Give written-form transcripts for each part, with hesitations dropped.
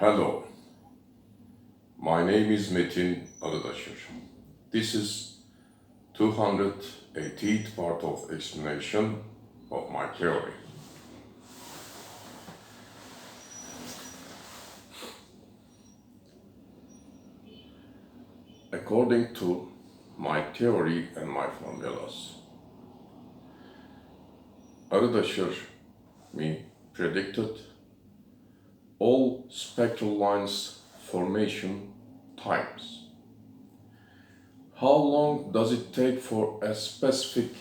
Hello, my name is METİN Arıdaşır. This is 218th part of explanation of my theory. According to my theory and my formulas, Arıdaşır predicted all spectral lines formation times. How long does it take for a specific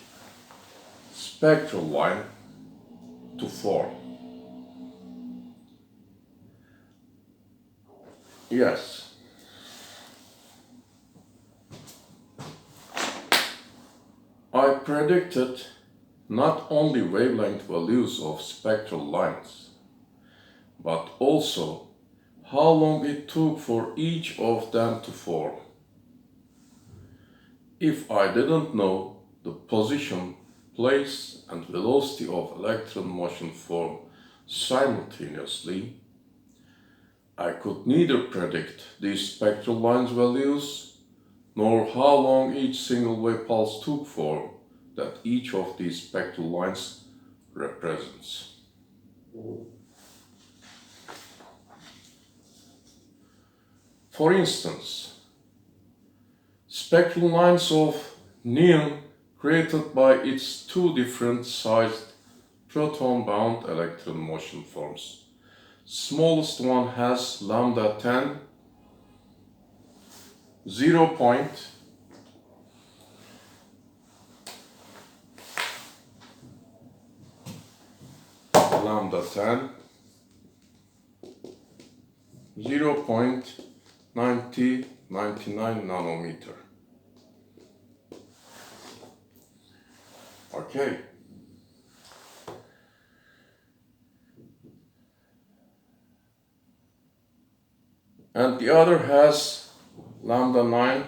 spectral line to form? Yes. I predicted not only wavelength values of spectral lines, but also how long it took for each of them to form. If I didn't know the position, place, and velocity of electron motion form simultaneously, I could neither predict these spectral lines values nor how long each single wave pulse took form that each of these spectral lines represents. For instance, spectral lines of neon created by its two different sized proton-bound electron motion forms. Smallest one has lambda 10, 0. Lambda 10, 0.99 nanometer. Okay. And the other has lambda 9,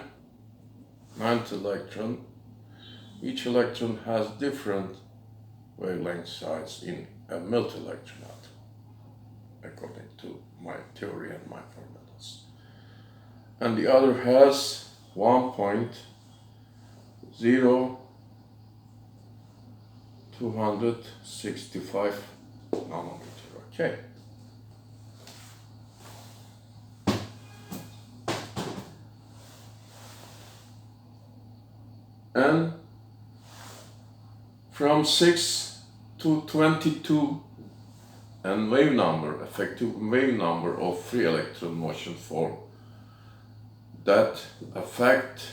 9th electron. Each electron has different wavelength size in a multi-electron atom, according to my theory and my formulas. And the other has 1.0265 nanometer. Okay. And from 6 to 22 and wave number, effective wave number of free electron motion form that affects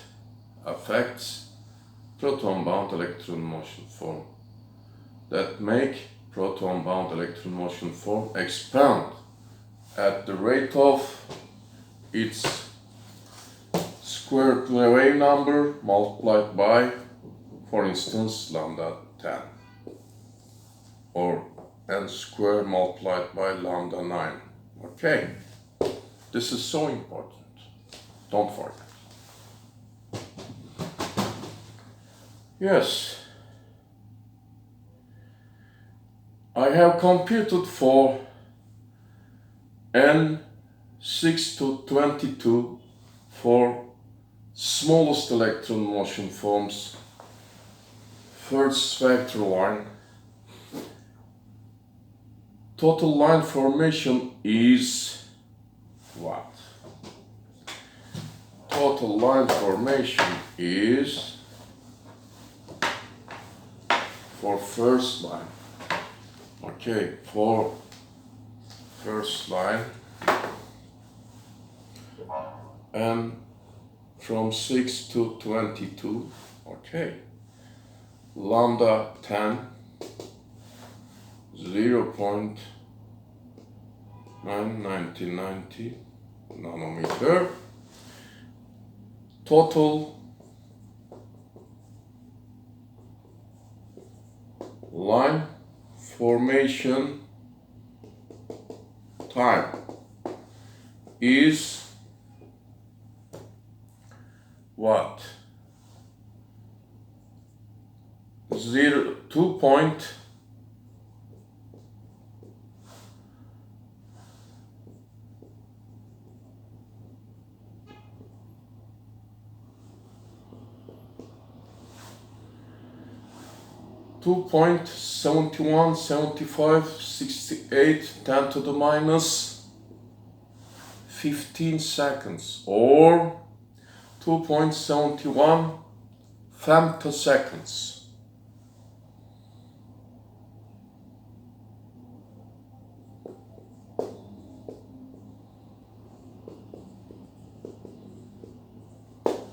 proton-bound electron motion form that make proton-bound electron motion form expand at the rate of its squared wave number multiplied by, for instance, lambda 10, or n squared multiplied by lambda 9. Okay, this is so important. Don't forget. Yes, I have computed for n 6 to 22 for smallest electron motion forms first spectral line. Total line formation is what? Total line formation is for first line. Okay, for first line and from 6 to 22, okay, lambda 10, 0.990 nanometer. Total line formation time is what? 2.0 2.71, 75, 68, 10 to the minus 15 seconds, or 2.71 femtoseconds.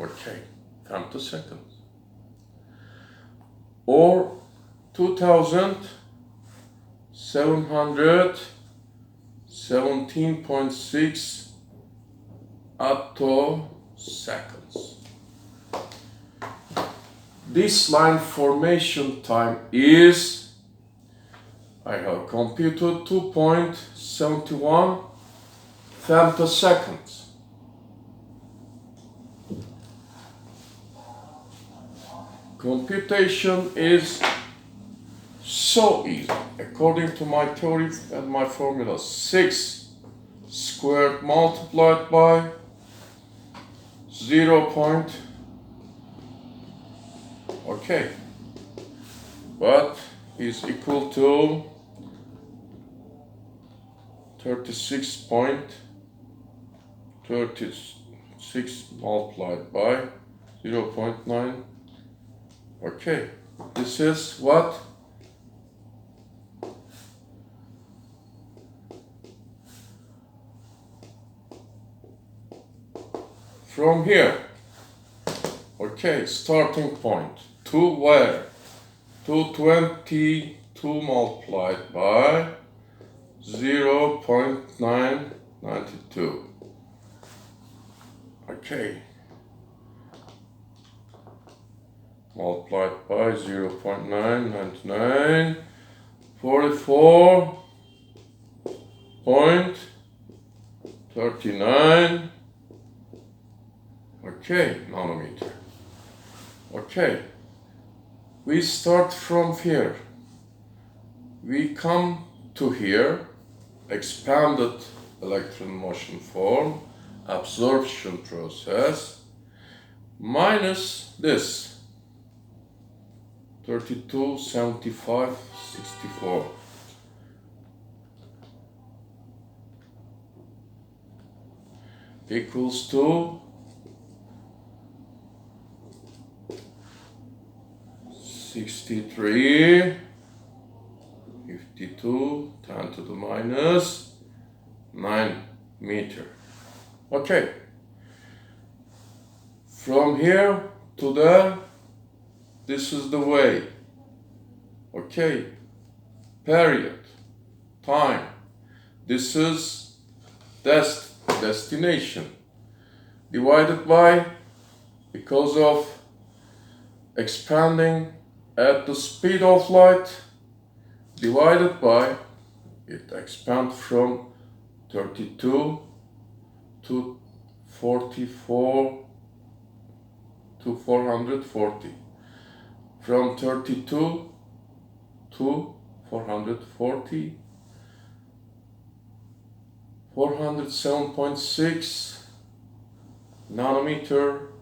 Okay, femtoseconds. Or 2717.6 attoseconds. This line formation time is, I have computed 2.71 femtoseconds. Computation is so easy. According to my theory and my formula, 6 squared multiplied by 0. Okay, but is equal to 36 multiplied by 0.9. Okay, this is what? From here. Okay, starting point. To where? 222 multiplied by 0.992. Okay. Multiplied by 0.999, 44.39. Okay, nanometer. Okay, we start from here. We come to here, expanded electron motion form, absorption process, minus this. 32, 75, 64. Equals to 63, 52, 10 to the minus 9 meter. Okay. From here to there, this is the way. Okay. Period. Time. This is destination. Divided by, because of expanding at the speed of light, divided by, it expands from 32 to 44 to 440. From 32 to 440, 407.6 nanometer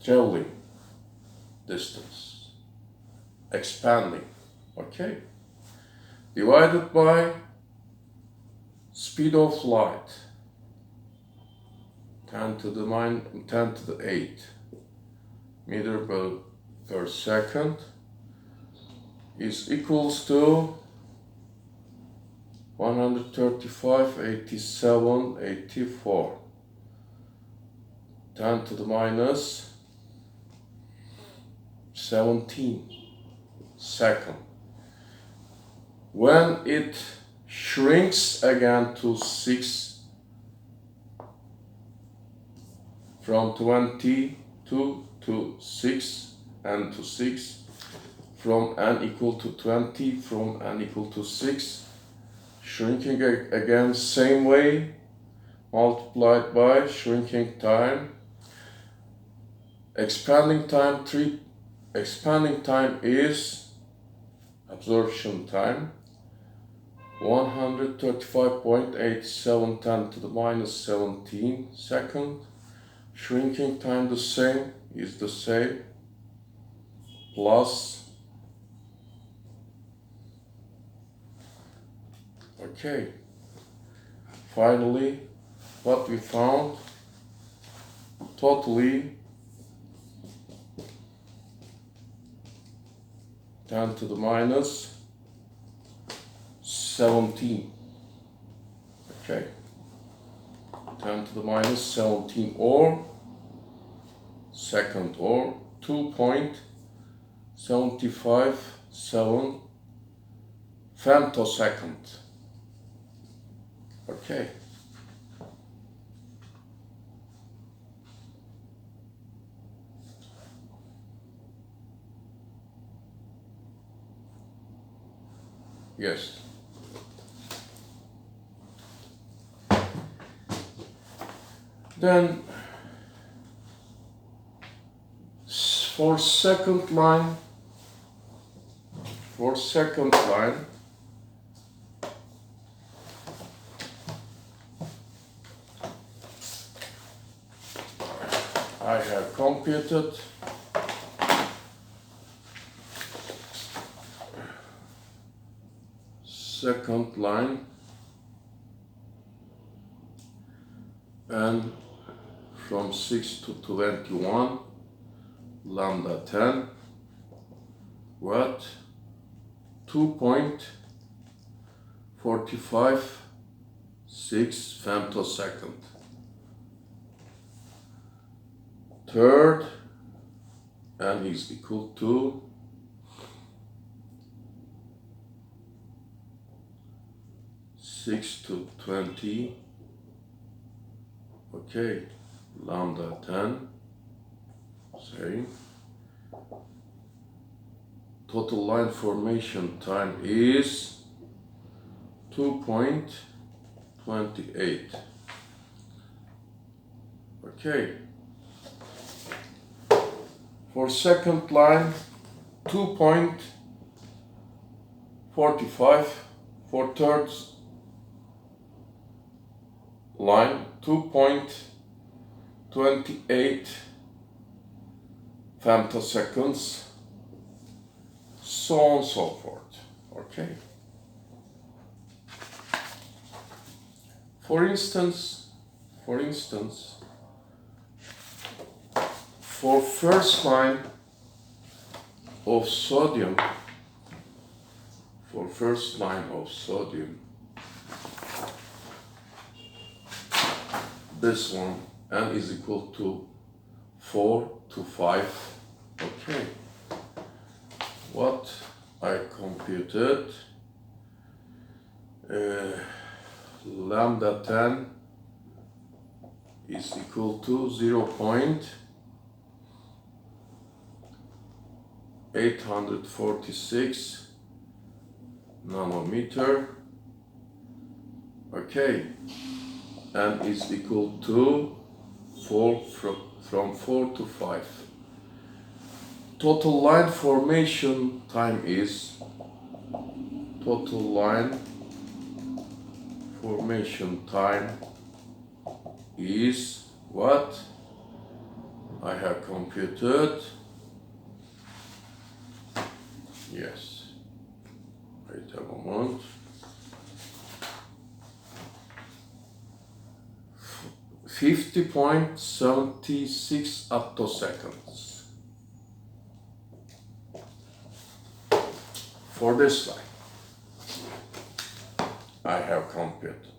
traveling distance, expanding, okay, divided by speed of light, 10 to the 8 meter per second, is equals to 135.87.84. 10 to the minus 17 second. When it shrinks again to 6, from 22 to 6 and to 6, from n equal to 20, from n equal to 6, shrinking again same way, multiplied by shrinking time, expanding time is absorption time, 135.87 10 to the minus 17 second, shrinking time the same, is the same, plus, okay. Finally, what we found, totally 10 to the minus 17. Okay, 10 to the minus 17 or second or 2.757 femtosecond. Okay. Yes. Then for second line, I have computed second line, and from 6 to 21 lambda 10 what 2.456 femtosecond. Third n is equal to 6 to 20, okay, lambda 10, same. Total line formation time is 2.28. Okay. For second line, 2.45. For third line, 2.28 femtoseconds, so on and so forth. Okay. For instance, for first line of sodium, this one, n is equal to 4 to 5. Okay. What I computed, lambda 10 is equal to 0.846 nanometer. Okay, and is equal to 4 from 4 to 5. Total line formation time is what I have computed. Yes, wait a moment. 50.76 attoseconds for this line. I have computed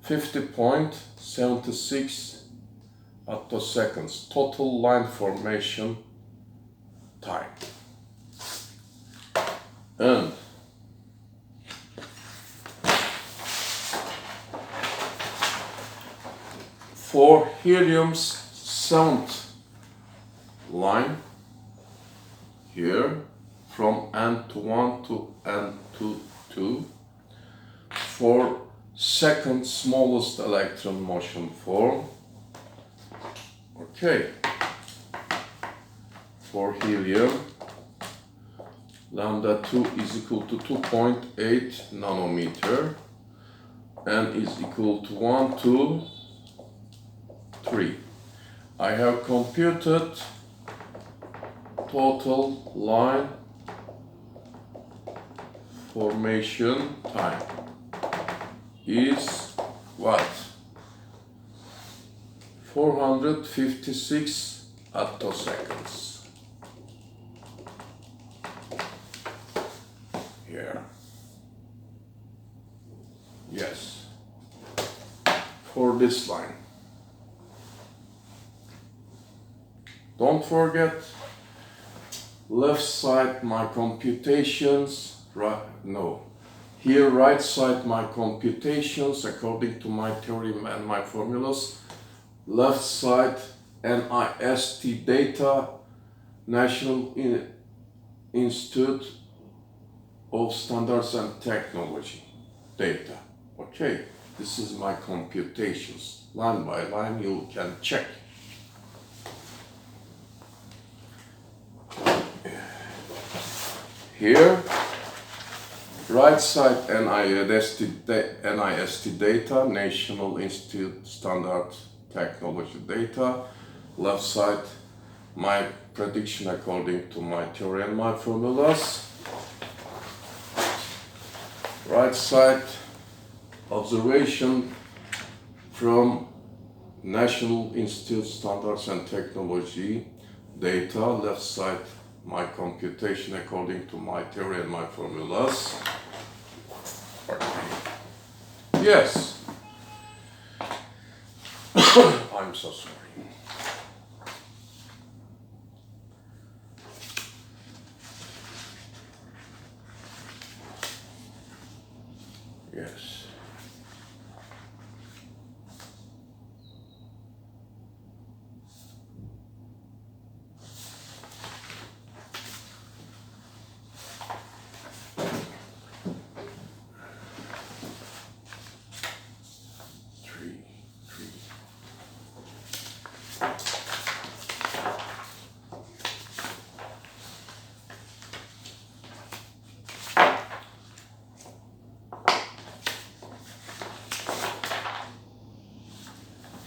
50.76 attoseconds total line formation time. And for helium's 7th line, here from n to 1 to n to 2, for second smallest electron motion form, okay, for helium, lambda 2 is equal to 2.8 nanometer, n is equal to 1 to 3. I have computed total line formation time is what? 456 attoseconds. Here. Yes. For this line. Don't forget, left side my computations, here right side my computations according to my theorem and my formulas, left side NIST data, National Institute of Standards and Technology data. Okay, this is my computations. Line by line you can check. Here, right side NIST data, National Institute Standard Technology data. Left side, my prediction according to my theory and my formulas. Right side, observation from National Institute Standards and Technology data. Left side, my computation according to my theory and my formulas. Okay. Yes. I'm so sorry. Yes.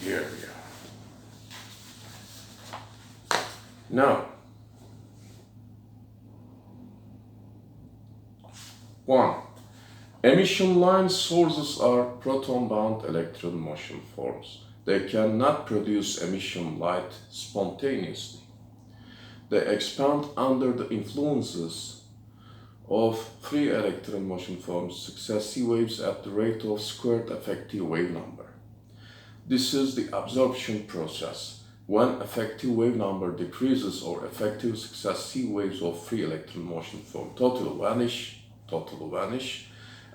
Here we are. Now, 1. Emission line sources are proton-bound electron motion forms. They cannot produce emission light spontaneously. They expand under the influences of free electron motion forms, successive waves at the rate of squared effective wave number. This is the absorption process. When effective wave number decreases or effective successive waves of free electron motion form totally vanish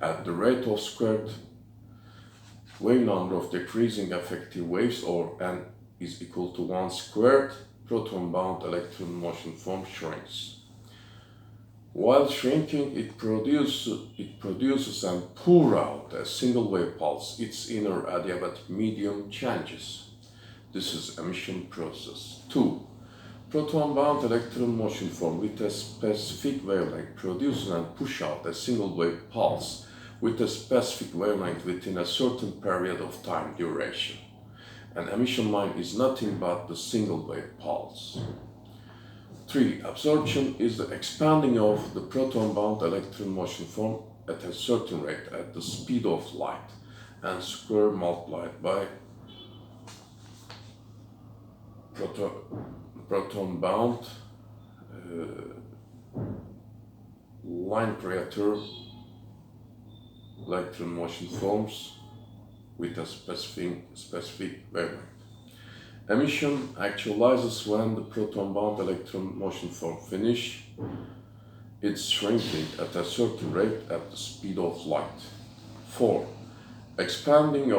at the rate of squared wave number of decreasing effective waves, or n is equal to 1 squared, proton-bound electron motion form shrinks. While shrinking, it produces and pours out a single wave pulse. Its inner adiabatic medium changes. This is emission process. 2. Proton-bound electron motion form with a specific wavelength produces and pushes out a single wave pulse with a specific wavelength within a certain period of time duration. An emission line is nothing but the single wave pulse. 3. Absorption is the expanding of the proton-bound electron motion form at a certain rate at the speed of light, and square multiplied by proton-bound line creator electron motion forms with a specific wavelength. Emission actualizes when the proton-bound electron motion form finish its shrinking at a certain rate at the speed of light. 4. Expanding of